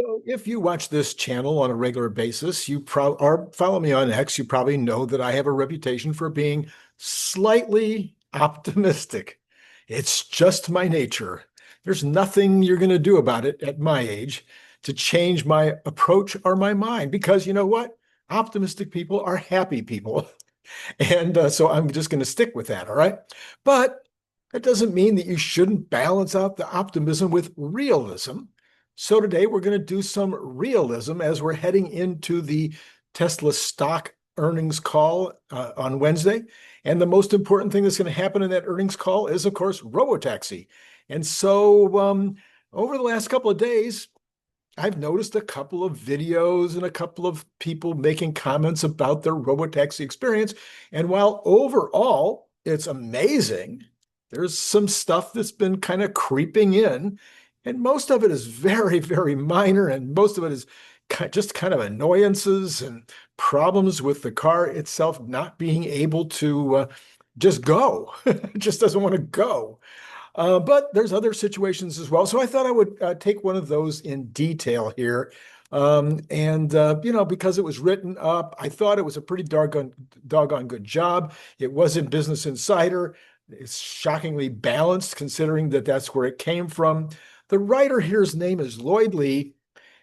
So if you watch this channel on a regular basis, or follow me on X, you probably know that I have a reputation for being slightly optimistic. It's just my nature. There's nothing you're going to do about it at my age to change my approach or my mind, because you know what? Optimistic people are happy people. And so I'm just going to stick with that. All right. But that doesn't mean that you shouldn't balance out the optimism with realism. So today we're going to do some realism as we're heading into the Tesla stock earnings call on Wednesday. And the most important thing that's going to happen in that earnings call is, of course, Robotaxi. And so over the last couple of days, I've noticed a couple of videos and a couple of people making comments about their Robotaxi experience. And while overall it's amazing, there's some stuff that's been kind of creeping in. And most of it is very, very minor. And most of it is just kind of annoyances and problems with the car itself not being able to just go. It just doesn't want to go. But there's other situations as well. So I thought I would take one of those in detail here. Because it was written up, I thought it was a pretty doggone good job. It was in Business Insider. It's shockingly balanced considering that that's where it came from. The writer here's name is Lloyd Lee,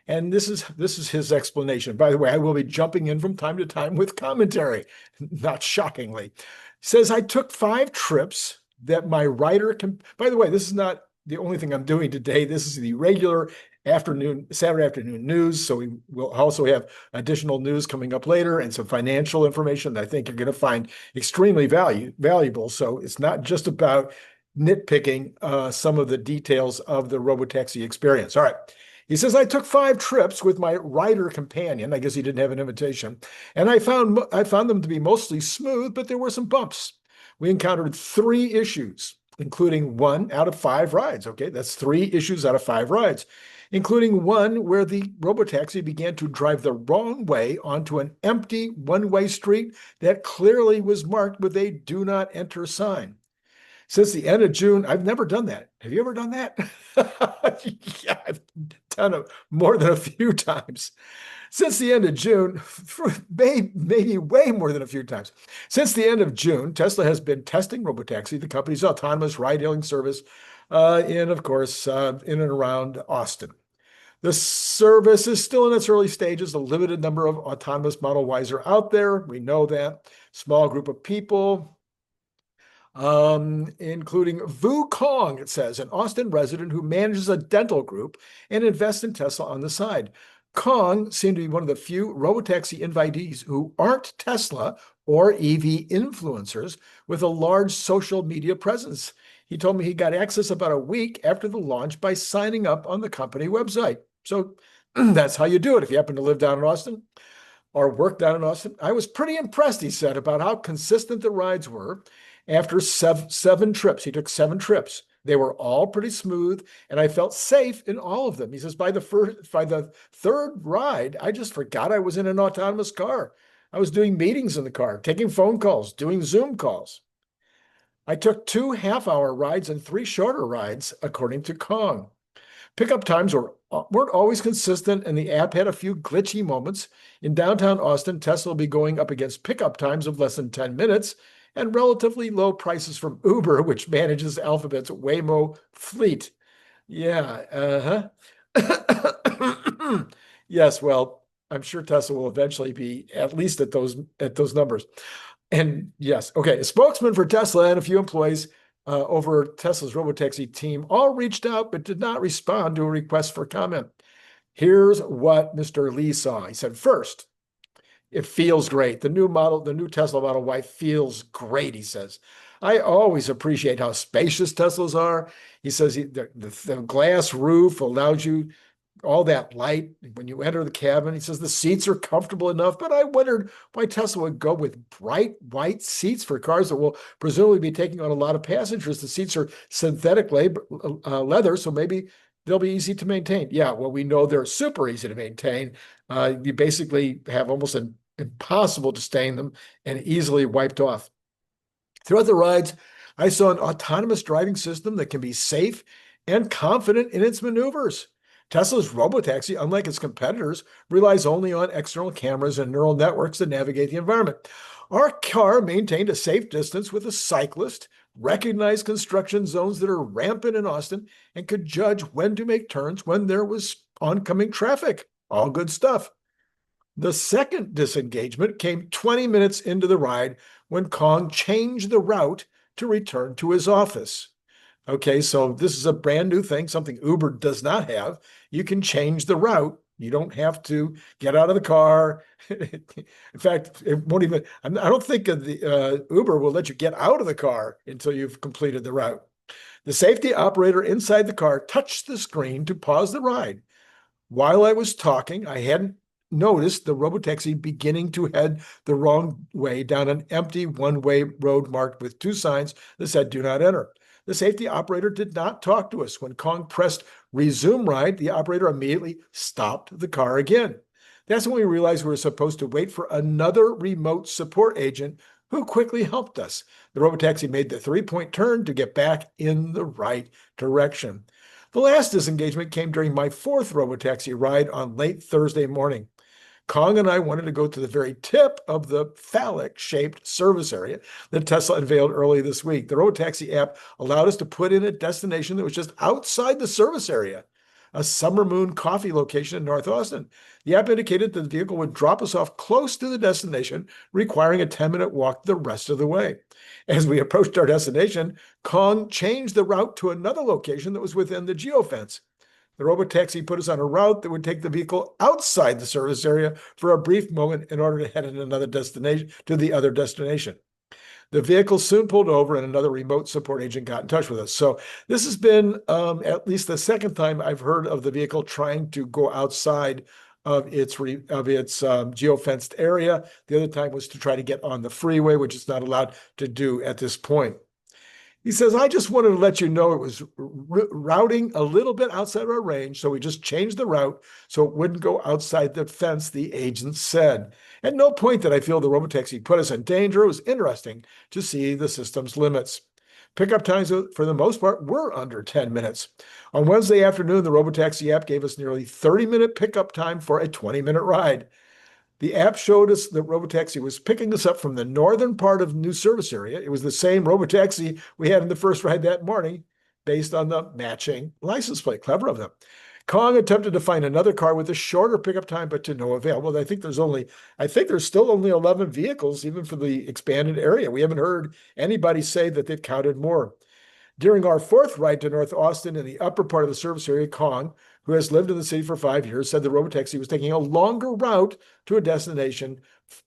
and this is his explanation. By the way, I will be jumping in from time to time with commentary, not shockingly. He says, I took 5 trips that my writer can, by the way, this is not the only thing I'm doing today. This is the regular Saturday afternoon news. So we will also have additional news coming up later and some financial information that I think you're going to find extremely valuable. So it's not just about nitpicking some of the details of the Robotaxi experience. All right. He says, I took 5 trips with my rider companion. I guess he didn't have an invitation. And I found them to be mostly smooth, but there were some bumps. We encountered 3 issues, including 1 out of 5 rides. Okay, that's 3 issues out of 5 rides, including one where the Robotaxi began to drive the wrong way onto an empty one-way street that clearly was marked with a do not enter sign. Since the end of June, I've never done that. Have you ever done that? Yeah, I've done it more than a few times. Since the end of June, maybe way more than a few times. Since the end of June, Tesla has been testing Robotaxi, the company's autonomous ride-hailing service, in and around Austin. The service is still in its early stages. A limited number of autonomous Model Ys are out there. We know that. Small group of people, including Vu Kong, it says, an Austin resident who manages a dental group and invests in Tesla on the side. Kong seemed to be one of the few Robotaxi invitees who aren't Tesla or EV influencers with a large social media presence. He told me he got access about a week after the launch by signing up on the company website. So that's how you do it if you happen to live down in Austin or work down in Austin. I was pretty impressed, he said, about how consistent the rides were. After 7 trips, he took 7 trips. They were all pretty smooth, and I felt safe in all of them. He says, by the 3rd ride, I just forgot I was in an autonomous car. I was doing meetings in the car, taking phone calls, doing Zoom calls. I took 2 half-hour rides and 3 shorter rides, according to Kong. Pickup times weren't always consistent, and the app had a few glitchy moments. In downtown Austin, Tesla will be going up against pickup times of less than 10 minutes, and relatively low prices from Uber, which manages Alphabet's Waymo fleet. Yeah, yes, well, I'm sure Tesla will eventually be at least at those numbers. And yes, okay, a spokesman for Tesla and a few employees over Tesla's Robotaxi team all reached out but did not respond to a request for comment. Here's what Mr. Lee saw. He said, first, it feels great. The new Tesla Model Y feels great, he says. I always appreciate how spacious Teslas are. He says the glass roof allows you all that light when you enter the cabin. He says the seats are comfortable enough, but I wondered why Tesla would go with bright white seats for cars that will presumably be taking on a lot of passengers. The seats are synthetic leather, so maybe they'll be easy to maintain. Yeah, well, we know they're super easy to maintain. You basically have almost an impossible to stain them and easily wiped off. Throughout the rides, I saw an autonomous driving system that can be safe and confident in its maneuvers. Tesla's Robotaxi, unlike its competitors, relies only on external cameras and neural networks to navigate the environment. Our car maintained a safe distance with a cyclist, recognized construction zones that are rampant in Austin, and could judge when to make turns when there was oncoming traffic. All good stuff. The second disengagement came 20 minutes into the ride when 𝐒𝐿 changed the route to return to his office. Okay, so this is a brand new thing, something Uber does not have. You can change the route. You don't have to get out of the car. In fact, it won't even, I don't think the Uber will let you get out of the car until you've completed the route. The safety operator inside the car touched the screen to pause the ride. While I was talking, I hadn't noticed the Robotaxi beginning to head the wrong way down an empty one-way road marked with two signs that said, "Do not enter." The safety operator did not talk to us. When 𝐒𝐿 pressed resume ride, the operator immediately stopped the car again. That's when we realized we were supposed to wait for another remote support agent who quickly helped us. The Robotaxi made the three-point turn to get back in the right direction. The last disengagement came during my fourth Robotaxi ride on late Thursday morning. 𝐒𝐿 and I wanted to go to the very tip of the phallic-shaped service area that Tesla unveiled early this week. The Robotaxi app allowed us to put in a destination that was just outside the service area, a Summer Moon coffee location in North Austin. The app indicated that the vehicle would drop us off close to the destination, requiring a 10-minute walk the rest of the way. As we approached our destination, 𝐒𝐿 changed the route to another location that was within the geofence. The Robotaxi put us on a route that would take the vehicle outside the service area for a brief moment in order to head in another destination to the other destination. The vehicle soon pulled over and another remote support agent got in touch with us. So this has been at least the second time I've heard of the vehicle trying to go outside of its geofenced area. The other time was to try to get on the freeway, which it's not allowed to do at this point. He says, "I just wanted to let you know it was routing a little bit outside our range, so we just changed the route so it wouldn't go outside the fence," the agent said. "At no point did I feel the Robotaxi put us in danger. It was interesting to see the system's limits." Pickup times, for the most part, were under 10 minutes. On Wednesday afternoon, the Robotaxi app gave us nearly 30-minute pickup time for a 20-minute ride. The app showed us that Robotaxi was picking us up from the northern part of the new service area. It was the same Robotaxi we had in the first ride that morning, based on the matching license plate. Clever of them. 𝐒𝐿 attempted to find another car with a shorter pickup time, but to no avail. Well, I think there's still only 11 vehicles, even for the expanded area. We haven't heard anybody say that they've counted more. During our fourth ride to North Austin in the upper part of the service area, 𝐒𝐿, who has lived in the city for 5 years, said the Robotaxi was taking a longer route to a destination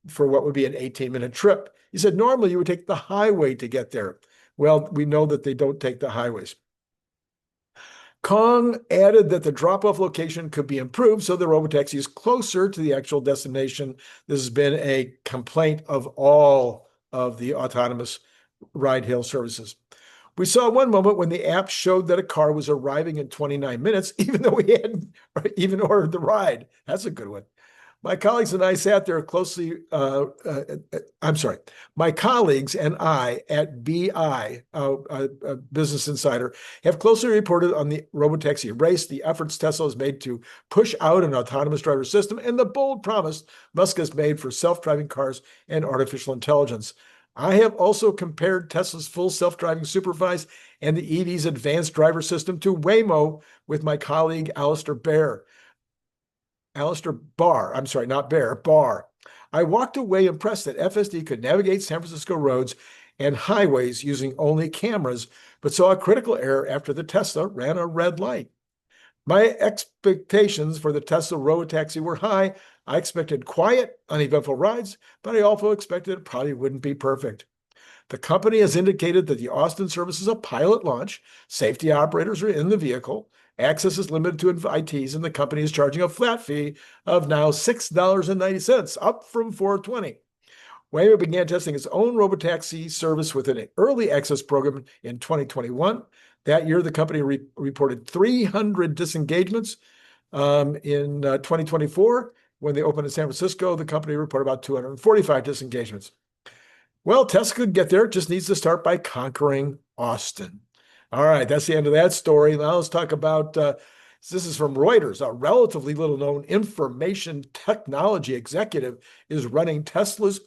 for what would be an 18-minute trip. He said, "Normally you would take the highway to get there." Well, we know that they don't take the highways. 𝐒𝐿 added that the drop-off location could be improved so the Robotaxi is closer to the actual destination. This has been a complaint of all of the autonomous ride-hail services. We saw one moment when the app showed that a car was arriving in 29 minutes, even though we hadn't even ordered the ride. That's a good one. My colleagues and I sat there closely. My colleagues and I at BI, Business Insider, have closely reported on the Robotaxi race, the efforts Tesla has made to push out an autonomous driver system, and the bold promise Musk has made for self-driving cars and artificial intelligence. I have also compared Tesla's full self-driving Supervise and the EV's advanced driver system to Waymo with my colleague Alistair Barr. I walked away impressed that FSD could navigate San Francisco roads and highways using only cameras, but saw a critical error after the Tesla ran a red light. My expectations for the Tesla Robotaxi were high. I expected quiet, uneventful rides, but I also expected it probably wouldn't be perfect. The company has indicated that the Austin service is a pilot launch. Safety operators are in the vehicle. Access is limited to invitees, and the company is charging a flat fee of now $6.90, up from $4.20. Waymo began testing its own Robotaxi service with an early access program in 2021. That year, the company reported 300 disengagements. In 2024, when they opened in San Francisco, the company reported about 245 disengagements. Well, Tesla could get there. It just needs to start by conquering Austin. All right, that's the end of that story. Now let's talk about This is from Reuters. A relatively little-known information technology executive is running Tesla's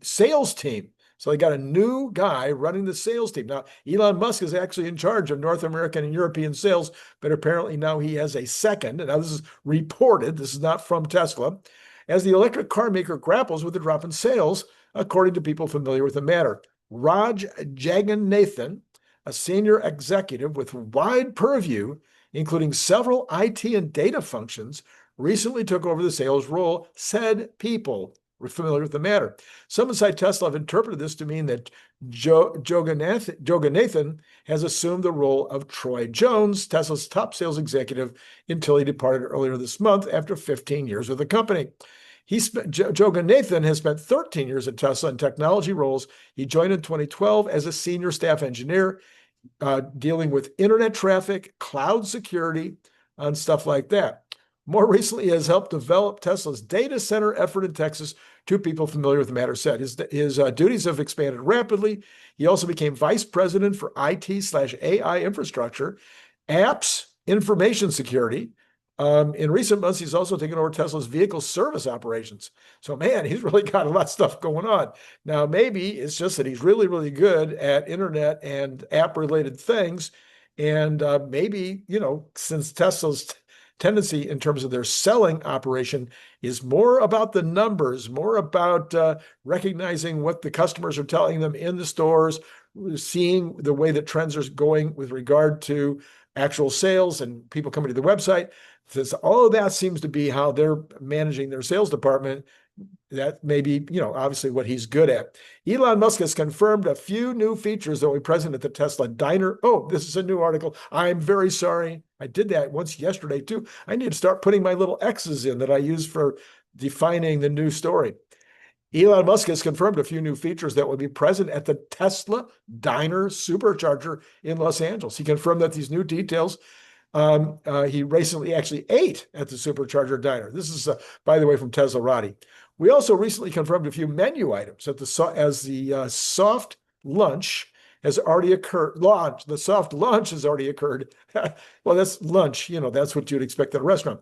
sales team. So they got a new guy running the sales team. Now, Elon Musk is actually in charge of North American and European sales, but apparently now he has a second. And now this is reported. This is not from Tesla. As the electric car maker grapples with the drop in sales, according to people familiar with the matter. Raj Jagannathan, a senior executive with wide purview, including several IT and data functions, recently took over the sales role, said people familiar with the matter. Some inside Tesla have interpreted this to mean that Jagannathan has assumed the role of Troy Jones, Tesla's top sales executive, until he departed earlier this month after 15 years with the company. Jagannathan has spent 13 years at Tesla in technology roles. He joined in 2012 as a senior staff engineer, dealing with internet traffic, cloud security, and stuff like that. More recently, he has helped develop Tesla's data center effort in Texas. Two people familiar with the matter said his duties have expanded rapidly. He also became vice president for IT/AI infrastructure, apps, information security. In recent months, he's also taken over Tesla's vehicle service operations. So, man, he's really got a lot of stuff going on. Now, maybe it's just that he's really, really good at internet and app-related things. And maybe, since Tesla's tendency in terms of their selling operation is more about the numbers, more about recognizing what the customers are telling them in the stores, seeing the way that trends are going with regard to actual sales and people coming to the website. Since all of that seems to be how they're managing their sales department, that may be, obviously what he's good at. Elon Musk has confirmed a few new features that will be present at the Tesla Diner. Oh, this is a new article. I'm very sorry. I did that once yesterday too. I need to start putting my little X's in that I use for defining the new story. Elon Musk has confirmed a few new features that will be present at the Tesla Diner Supercharger in Los Angeles. He confirmed that these new details, he recently actually ate at the Supercharger Diner. This is, by the way, from Tesla Roddy. We also recently confirmed a few menu items as the soft lunch has already occurred. The soft launch has already occurred. Well, that's lunch. That's what you'd expect at a restaurant.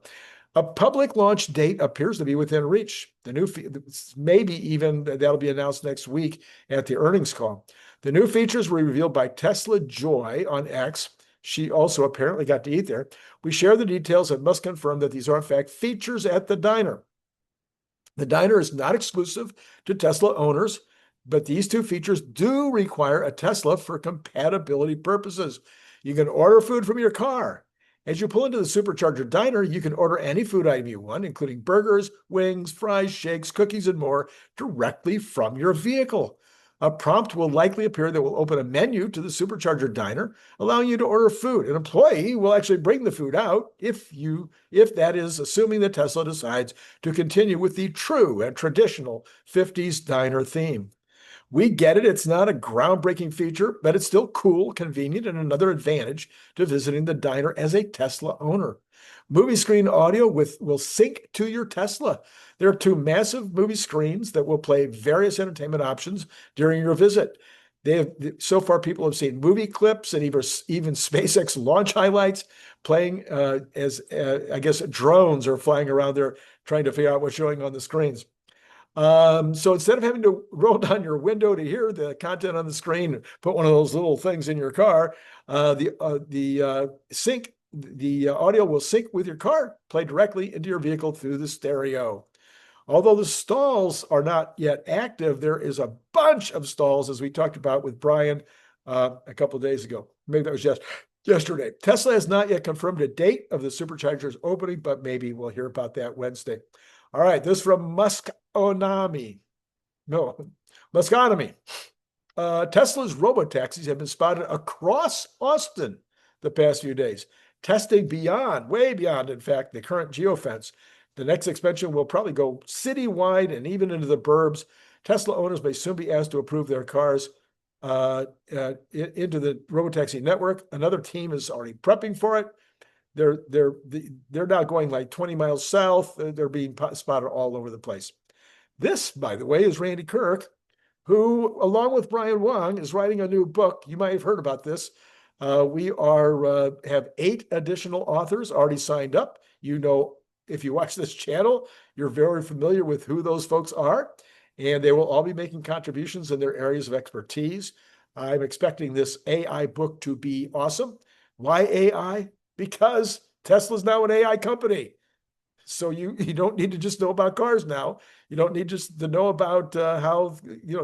A public launch date appears to be within reach. The new, maybe even that'll be announced next week at the earnings call. The new features were revealed by Tesla Joy on X. She also apparently got to eat there. We share the details and must confirm that these are in fact features at the diner. The diner is not exclusive to Tesla owners, but these two features do require a Tesla for compatibility purposes. You can order food from your car. As you pull into the Supercharger Diner, you can order any food item you want, including burgers, wings, fries, shakes, cookies, and more, directly from your vehicle. A prompt will likely appear that will open a menu to the Supercharger Diner, allowing you to order food. An employee will actually bring the food out if that is assuming that Tesla decides to continue with the true and traditional 50s diner theme. We get it. It's not a groundbreaking feature, but it's still cool, convenient, and another advantage to visiting the diner as a Tesla owner. Movie screen audio will sync to your Tesla. There are two massive movie screens that will play various entertainment options during your visit. So far, people have seen movie clips and even SpaceX launch highlights playing as I guess drones are flying around there trying to figure out what's showing on the screens. So instead of having to roll down your window to hear the content on the screen, put one of those little things in your car, the audio will sync with your car, play directly into your vehicle through the stereo. Although the stalls are not yet active, there is a bunch of stalls, as we talked about with Brian a couple of days ago. Maybe that was just yesterday. Tesla has not yet confirmed a date of the Supercharger's opening, but maybe we'll hear about that Wednesday. All right, this from Muskonomy. Tesla's Robotaxis have been spotted across Austin the past few days, testing way beyond, in fact, the current geofence. The next expansion will probably go citywide and even into the burbs. Tesla owners may soon be asked to approve their cars into the Robotaxi network. Another team is already prepping for it. They're now going like 20 miles south. They're being spotted all over the place. This, by the way, is Randy Kirk, who, along with Brian Wong, is writing a new book. You might have heard about this. We have 8 additional authors already signed up. If you watch this channel, you're very familiar with who those folks are, and they will all be making contributions in their areas of expertise. I'm expecting this AI book to be awesome. Why AI? Because Tesla's now an AI company. So you don't need to just know about cars now. You don't need just to know about how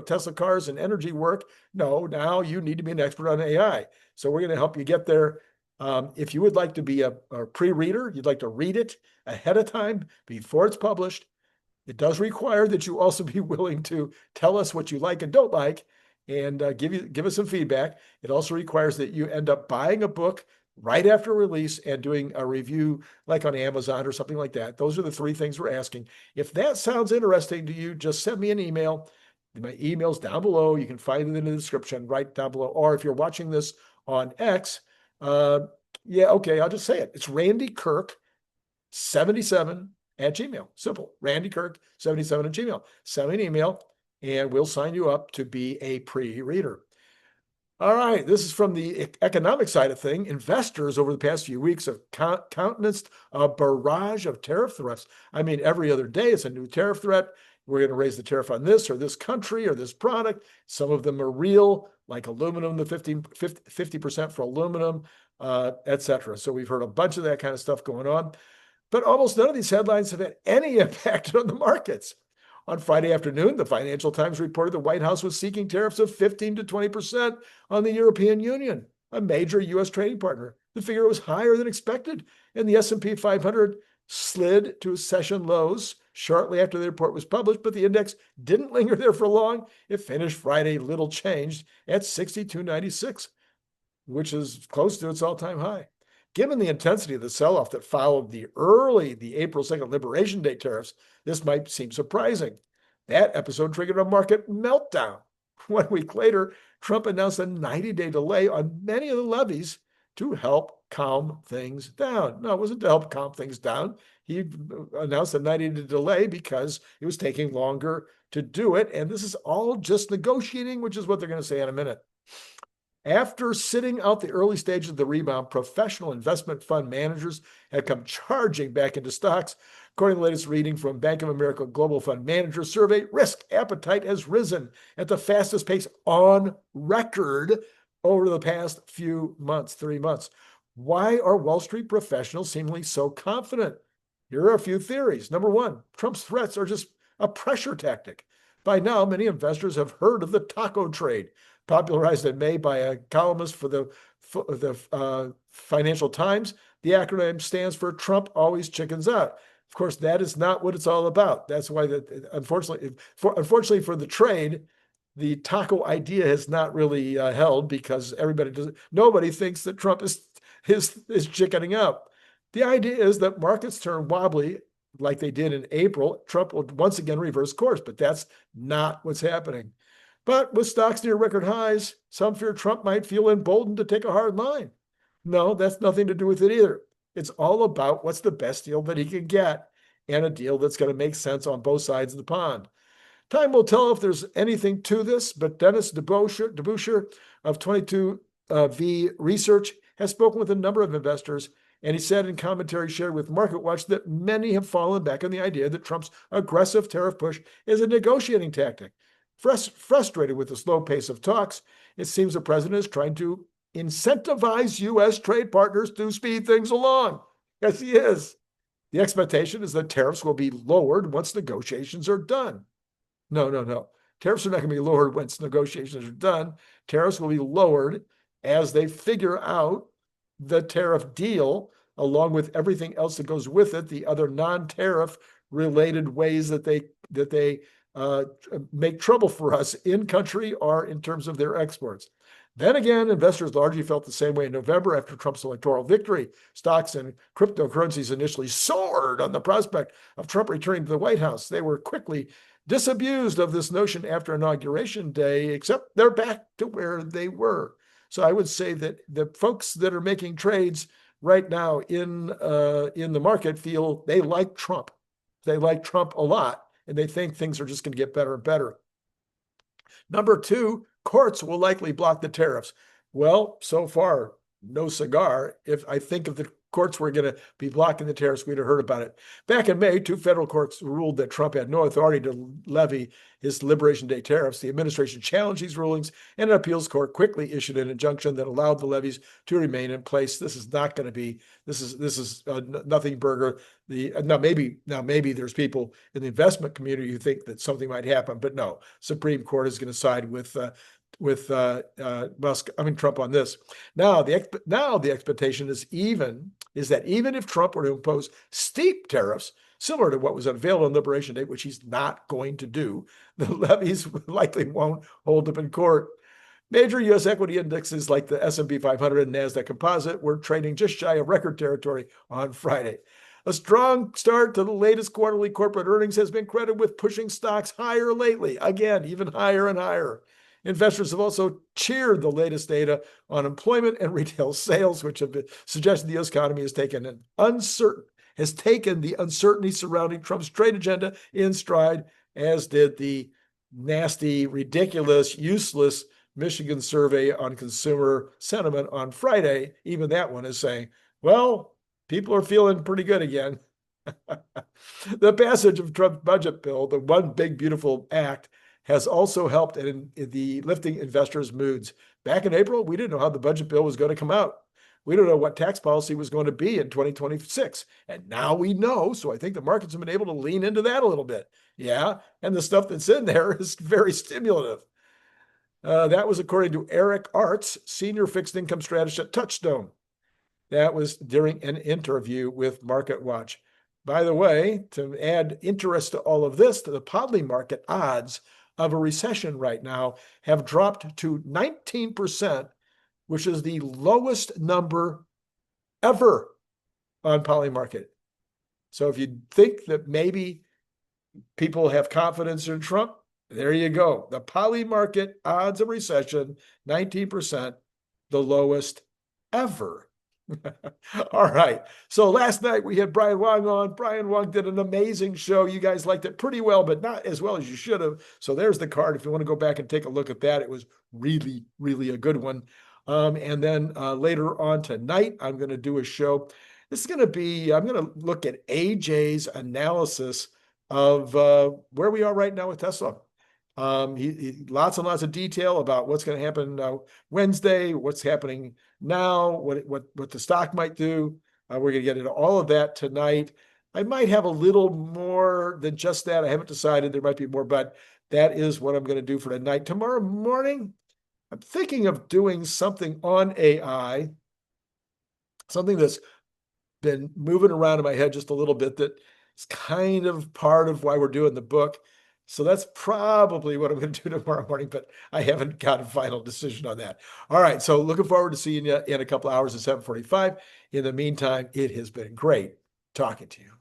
Tesla cars and energy work. No, now you need to be an expert on AI. So we're going to help you get there. If you would like to be a pre-reader, you'd like to read it ahead of time before it's published, it does require that you also be willing to tell us what you like and don't like, and give us some feedback. It also requires that you end up buying a book right after release and doing a review like on Amazon or something like that. Those are the 3 things we're asking. If that sounds interesting to you, just send me an email. My email's down below. You can find it in the description right down below. Or if you're watching this on X, yeah, okay, I'll just say it. It's Randy Kirk 77 at Gmail. Simple. Randy Kirk 77 at Gmail. Send me an email and we'll sign you up to be a pre-reader. All right, this is from the economic side of thing. Investors over the past few weeks have countenanced a barrage of tariff threats. I mean, every other day it's a new tariff threat. We're going to raise the tariff on this or this country or this product. Some of them are real, like aluminum, the 50% for aluminum, etc. So we've heard a bunch of that kind of stuff going on. But almost none of these headlines have had any impact on the markets. On Friday afternoon, the Financial Times reported the White House was seeking tariffs of 15 to 20% on the European Union, a major U.S. trading partner. The figure was higher than expected, and the S&P 500 slid to session lows shortly after the report was published, but the index didn't linger there for long. It finished Friday little changed at 62.96, which is close to its all-time high. Given the intensity of the sell-off that followed the April 2nd Liberation Day tariffs, this might seem surprising. That episode triggered a market meltdown. 1 week later, Trump announced a 90-day delay on many of the levies to help calm things down. No, it wasn't to help calm things down. He announced a 90-day delay because it was taking longer to do it. And this is all just negotiating, which is what they're going to say in a minute. After sitting out the early stages of the rebound, professional investment fund managers have come charging back into stocks. According to the latest reading from Bank of America Global Fund Manager Survey, risk appetite has risen at the fastest pace on record over the past few months, 3 months. Why are Wall Street professionals seemingly so confident? Here are a few theories. Number 1, Trump's threats are just a pressure tactic. By now, many investors have heard of the taco trade, popularized in May by a columnist for the Financial Times. The acronym stands for Trump always chickens out. Of course, that is not what it's all about. That's why, unfortunately for the trade, the taco idea has not really held because nobody thinks that Trump is chickening out. The idea is that markets turn wobbly like they did in April. Trump will once again reverse course, but that's not what's happening. But with stocks near record highs, some fear Trump might feel emboldened to take a hard line. No, that's nothing to do with it either. It's all about what's the best deal that he can get and a deal that's going to make sense on both sides of the pond. Time will tell if there's anything to this, but Dennis DeBuscher of 22V Research has spoken with a number of investors, and he said in commentary shared with MarketWatch that many have fallen back on the idea that Trump's aggressive tariff push is a negotiating tactic. Frustrated with the slow pace of talks, it seems the president is trying to incentivize U.S. trade partners to speed things along. Yes, he is. The expectation is that tariffs will be lowered once negotiations are done. No. Tariffs are not going to be lowered once negotiations are done. Tariffs will be lowered as they figure out the tariff deal, along with everything else that goes with it, the other non-tariff related ways that they make trouble for us in country or in terms of their exports. Then again, investors largely felt the same way in November after Trump's electoral victory. Stocks and cryptocurrencies initially soared on the prospect of Trump returning to the White House. They were quickly disabused of this notion after Inauguration Day, except they're back to where they were. So I would say that the folks that are making trades right now in the market feel they like Trump. They like Trump a lot, and they think things are just going to get better and better. Number 2, courts will likely block the tariffs. Well, so far, no cigar. If I think if the courts were going to be blocking the tariffs, we'd have heard about it. Back in May, two federal courts ruled that Trump had no authority to levy his Liberation Day tariffs. The administration challenged these rulings, and an appeals court quickly issued an injunction that allowed the levies to remain in place. This is not going to be. This is nothing burger. Now maybe there's people in the investment community who think that something might happen, but no, Supreme Court is going to side with Trump on this. Now the expectation is that even if Trump were to impose steep tariffs similar to what was unveiled on Liberation Day, which he's not going to do, the levies likely won't hold up in court. Major U.S. equity indexes like the S&P 500 and NASDAQ Composite were trading just shy of record territory on Friday. A strong start to the latest quarterly corporate earnings has been credited with pushing stocks higher lately. Again, even higher and higher. Investors have also cheered the latest data on employment and retail sales, which have suggested the U.S. economy has taken the uncertainty surrounding Trump's trade agenda in stride, as did the nasty, ridiculous, useless Michigan survey on consumer sentiment on Friday. Even that one is saying, well, people are feeling pretty good again. The passage of Trump's budget bill, the one big, beautiful act, has also helped in the lifting investors' moods. Back in April, we didn't know how the budget bill was going to come out. We don't know what tax policy was going to be in 2026. And now we know. So I think the markets have been able to lean into that a little bit. Yeah. And the stuff that's in there is very stimulative. That was according to Eric Arts, senior fixed income strategist at Touchstone. That was during an interview with MarketWatch. By the way, to add interest to all of this, to the Podley market, odds of a recession right now have dropped to 19%, which is the lowest number ever on Polymarket. So if you think that maybe people have confidence in Trump, there you go. The Polymarket odds of recession, 19%, the lowest ever. All right. So last night we had Brian Wong on. Brian Wong did an amazing show. You guys liked it pretty well, but not as well as you should have. So there's the card. If you want to go back and take a look at that, it was really, really a good one. And then later on tonight, I'm going to do a show. This is going to be, I'm going to look at AJ's analysis of where we are right now with Tesla. He lots and lots of detail about what's going to happen Wednesday, what's happening now, what the stock might do. We're going to get into all of that tonight. I might have a little more than just that. I haven't decided. There might be more, but that is what I'm going to do for tonight. Tomorrow morning, I'm thinking of doing something on AI, something that's been moving around in my head just a little bit that is kind of part of why we're doing the book. So that's probably what I'm going to do tomorrow morning, but I haven't got a final decision on that. All right. So looking forward to seeing you in a couple hours at 7:45. In the meantime, it has been great talking to you.